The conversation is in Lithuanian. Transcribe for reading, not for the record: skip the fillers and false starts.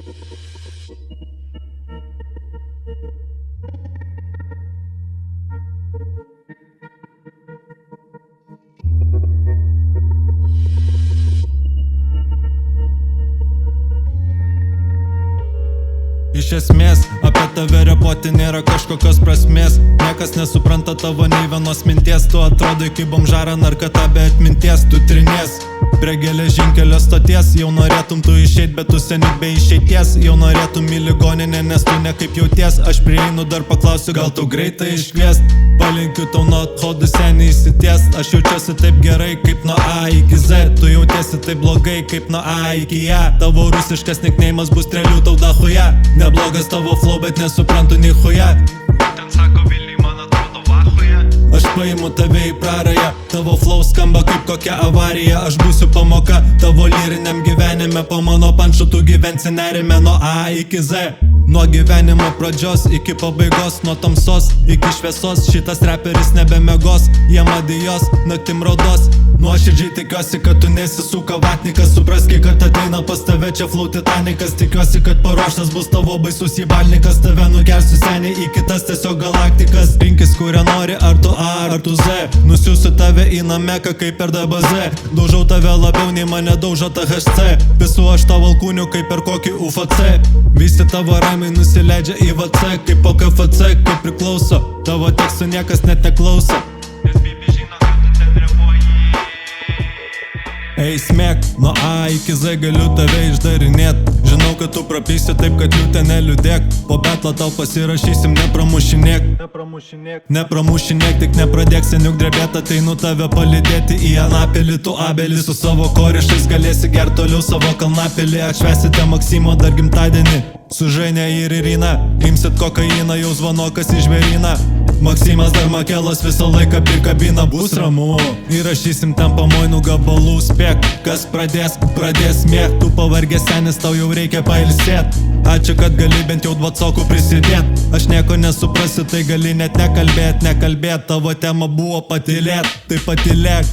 Iš esmės, apie tave repuoti nėra kažkokios prasmės. Niekas nesupranta tavo nei vienos minties. Tu atrodai kaip bomžara narkata be atminties. Tu trinies prie geležinkelio stoties. Jau norėtum tu išeit, bet tu seniai be išeities. Jau norėtum į ligoninę, nes tu nekaip jauties. Aš prieinu dar paklausiu, gal tu greitai iškviest. Palinkiu tau nuo athodų seniai įsities. Aš jaučiuosi taip gerai kaip nuo A iki Z. Tu jautiesi taip blogai kaip nuo A iki E. Tavo rusiškas nikneimas bus strelių tau dachuja. Neblogas tavo flow, bet nesuprantu nei chuja. Ten sako Vilniui, man atrodo vachuja. Aš paimu tave į prarają. Tavo flow skamba kaip kokia avarija. Aš būsiu pamoka tavo lyriniam gyvenime. Po mano panču tu gyvensi nerime nuo A iki Z. Nuo gyvenimo pradžios iki pabaigos. Nuo tamsos iki šviesos. Šitas raperis nebemegos. Jie madijos, naktim raudos. Nuoširdžiai tikiuosi, kad tu nesi suka vatnikas. Supraski, kad ateina pas tave čia flow titanikas. Tikiuosi, kad paruoštas bus tavo baisus įbalnikas. Tave nukelsiu seniai į kitas tiesiog galaktikas. Rinkis kurią nori, ar tu A, ar tu Z. Nusiųsiu tave į nameką kaip per DBZ. Daužau tave labiau nei mane daužo THC. Pisu aš tavo alkūnių kaip per kokį UFC. Visi tavo ramiai nusileidžia į VC. Kaip po KFC, kaip priklauso. Tavo tekstų niekas net neklauso. Nes Bibi žino, kad tu ten reaguoji. Ei smėk, nuo A iki Z galiu tave išdarinėt. Žinau, kad tu prapysi taip, kad liūtė neliūdėk. Po betlo tau pasirašysim, nepramušinėk. Nepramušinėk, tik nepradėk seniuk drebėt. Ateinu tave palydėti į Anapilį. Tu Abelį su savo korišais galėsi gert toliau savo kalnapilį. Atšvesite Maksimo dar gimtadienį su Ženė ir Irina. Imsit kokainą, jau zvanokas į žvėryną. Maksimas dar makelas visą laiką prikabina. Bus ramu, įrašysim ten pamoinų gabalų. Spėk, kas pradės mėgt. Tu pavargęs senis, tau jau reikia pailsėt. Ačiū, kad gali bent jau dvacokų prisidėt. Aš nieko nesuprasi, tai gali net nekalbėt. Tavo tema buvo patylėt, tai patylėk.